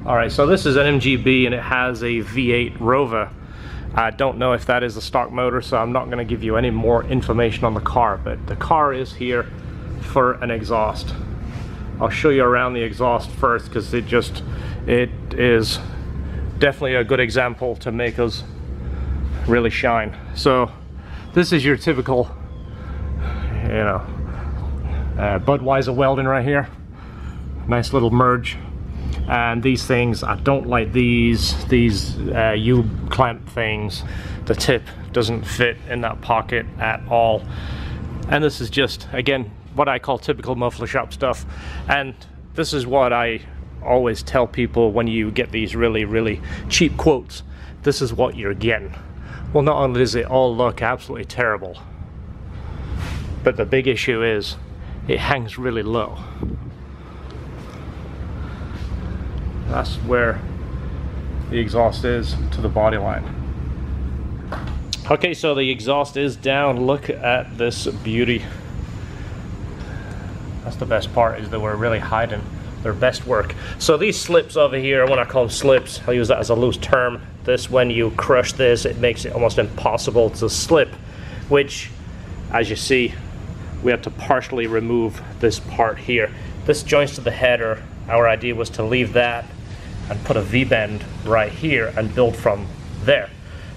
Alright, so this is an MGB and it has a V8 Rover. I don't know if that is a stock motor, so I'm not going to give you any more information on the car, but the car is here for an exhaust. I'll show you around the exhaust first, because it is definitely a good example to make us really shine. So this is your typical, you know, Budweiser welding right here. Nice little merge. And these things, I don't like these U-clamp things. The tip doesn't fit in that pocket at all. And this is just, again, what I call typical muffler shop stuff. And this is what I always tell people when you get these really cheap quotes. This is what you're getting. Well, not only does it all look absolutely terrible, but the big issue is it hangs really low. That's where the exhaust is to the body line. Okay, so the exhaust is down. Look at this beauty. That's the best part, is that we're really hiding their best work. So these slips over here, when I call them slips, I'll use that as a loose term. This, when you crush this, it makes it almost impossible to slip, which, as you see, we have to partially remove this part here. This joins to the header. Our idea was to leave that and put a V-bend right here and build from there.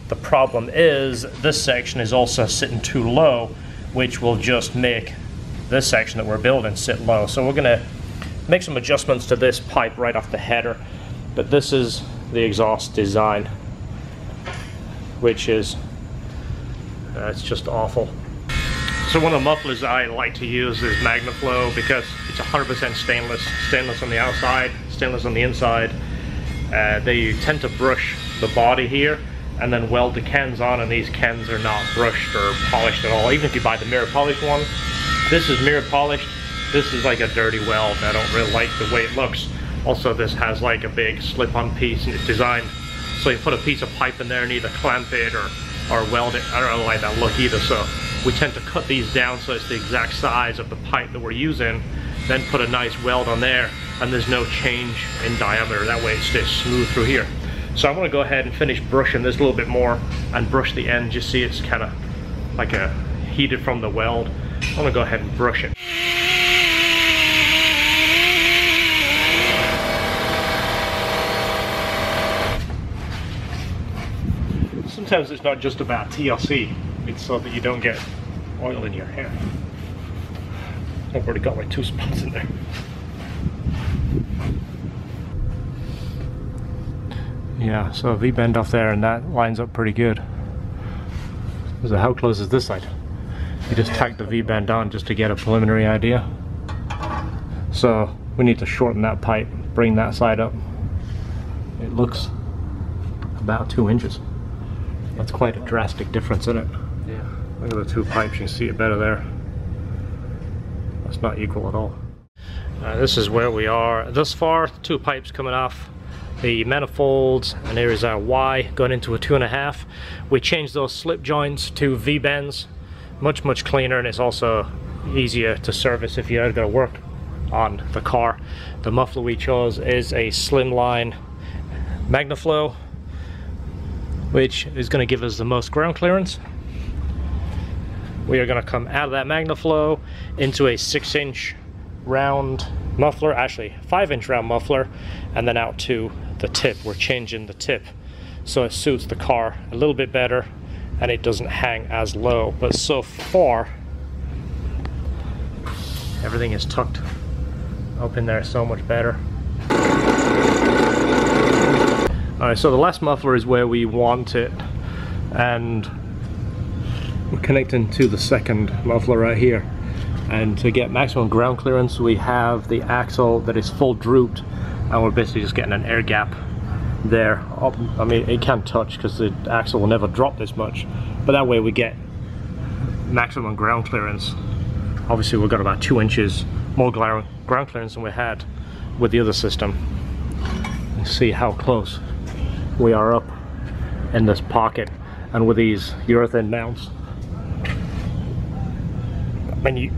The problem is this section is also sitting too low, which will just make this section that we're building sit low. So we're gonna make some adjustments to this pipe right off the header, but this is the exhaust design, which is it's just awful. So one of the mufflers I like to use is MagnaFlow, because it's 100% stainless on the outside, stainless on the inside. They tend to brush the body here and then weld the cans on, and these cans are not brushed or polished at all. Even if you buy the mirror polished one, this is mirror polished. This is like a dirty weld. I don't really like the way it looks. Also, this has like a big slip-on piece, and it's designed so you put a piece of pipe in there and either clamp it or weld it. I don't like that look either, so we tend to cut these down so it's the exact size of the pipe that we're using, then put a nice weld on there, and there's no change in diameter. That way it stays smooth through here. So I'm going to go ahead and finish brushing this a little bit more and brush the end. Just see it's kind of like heated from the weld. I'm going to go ahead and brush it. Sometimes it's not just about TLC, it's so that you don't get oil in your hair. I've already got like 2 spots in there. Yeah, so a V-bend off there, and that lines up pretty good. So how close is this side? You just tack the V-bend on just to get a preliminary idea. So we need to shorten that pipe, bring that side up. It looks about 2 inches. That's quite a drastic difference, isn't it? Yeah. Look at the 2 pipes, you can see it better there. That's not equal at all. This is where we are thus far. 2 pipes coming off the manifolds, and here is our Y going into a 2.5. We changed those slip joints to V-bends. Much cleaner, and it's also easier to service if you're going to work on the car. The muffler we chose is a slimline MagnaFlow, which is going to give us the most ground clearance. We are going to come out of that MagnaFlow into a 6-inch round muffler, actually 5-inch round muffler, and then out to the tip. We're changing the tip so it suits the car a little bit better and it doesn't hang as low. But so far, everything is tucked up in there so much better. Alright, so the last muffler is where we want it, and we're connecting to the second muffler right here. And to get maximum ground clearance, we have the axle that is full drooped, and we're basically just getting an air gap there. I mean, it can't touch because the axle will never drop this much, but that way we get maximum ground clearance. Obviously we've got about 2 inches more ground clearance than we had with the other system. Let's see how close we are up in this pocket, and with these urethane mounts, I mean,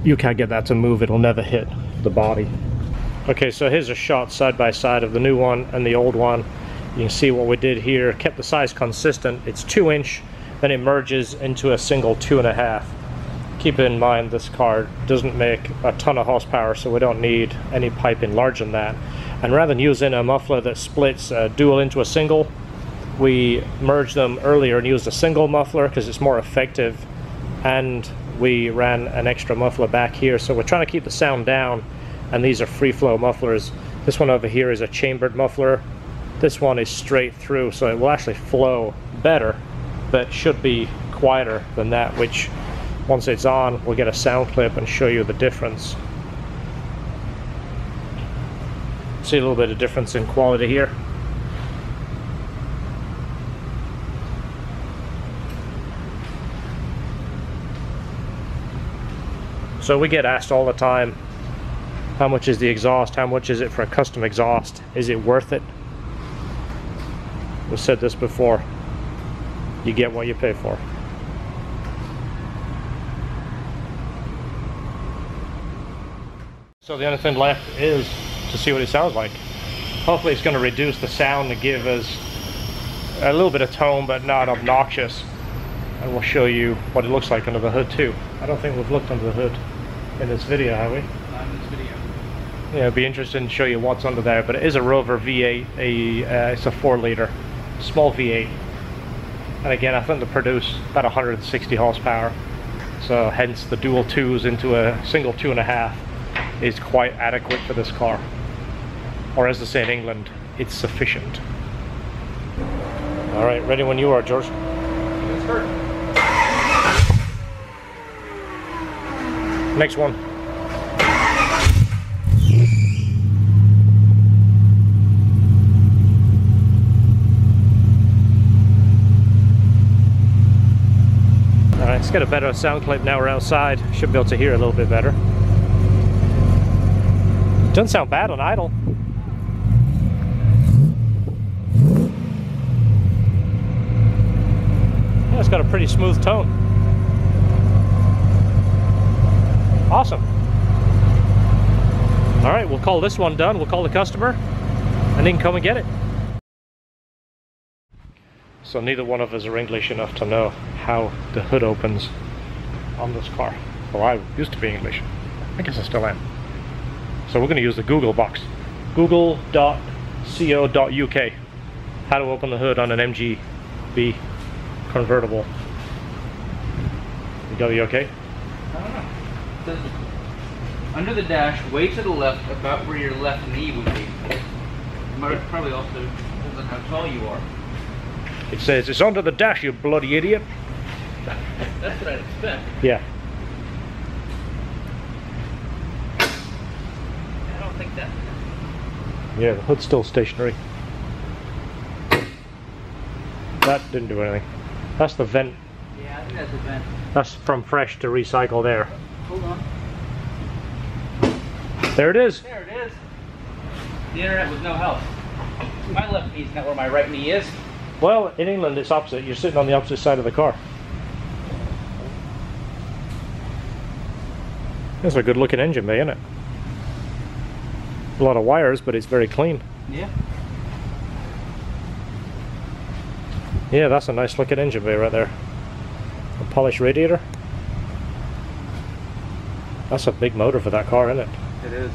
you can't get that to move. It'll never hit the body. Okay, so here's a shot side by side of the new one and the old one. You can see what we did here, kept the size consistent. It's 2-inch, then it merges into a single 2.5. Keep in mind this car doesn't make a ton of horsepower, so we don't need any piping larger than that. And rather than using a muffler that splits dual into a single, we merged them earlier and used a single muffler because it's more effective, and we ran an extra muffler back here. So we're trying to keep the sound down, and these are free flow mufflers. This one over here is a chambered muffler. This one is straight through, so it will actually flow better, but should be quieter than that, which once it's on, we'll get a sound clip and show you the difference. See a little bit of difference in quality here. So we get asked all the time, how much is the exhaust? How much is it for a custom exhaust? Is it worth it? We've said this before. You get what you pay for. So the only thing left is to see what it sounds like. Hopefully it's going to reduce the sound to give us a little bit of tone, but not obnoxious. And we'll show you what it looks like under the hood too. I don't think we've looked under the hood in this video, have we? Not in this video. Yeah, it'd be interesting to show you what's under there, but it is a Rover V8, it's a 4-liter, small V8. And again, I think they produce about 160 horsepower. So hence the dual 2s into a single 2.5 is quite adequate for this car. Or as they say in England, it's sufficient. All right, ready when you are, George. Let's start. Next one. All right, let's get a better sound clip now we're outside. Should be able to hear a little bit better. Doesn't sound bad on idle. Yeah, it's got a pretty smooth tone. Awesome. All right, we'll call this one done. We'll call the customer and he can come and get it. So neither one of us are English enough to know how the hood opens on this car. Well, I used to be English. I guess I still am. So we're going to use the Google box. Google.co.uk. How to open the hood on an MGB convertible. You got the okay? I don't know. It says, under the dash, way to the left, about where your left knee would be. It might probably also depends on how tall you are. It says it's under the dash, you bloody idiot. That's what I'd expect. Yeah. I don't think that. Yeah, the hood's still stationary. That didn't do anything. That's the vent. Yeah, I think that's a vent. That's from fresh to recycle there. Hold on. There it is. There it is. The internet was no help. My left knee's not where my right knee is. Well, in England it's opposite. You're sitting on the opposite side of the car. That's a good looking engine bay, isn't it? A lot of wires, but it's very clean. Yeah. Yeah, that's a nice looking engine bay right there. A polished radiator. That's a big motor for that car, isn't it? It is.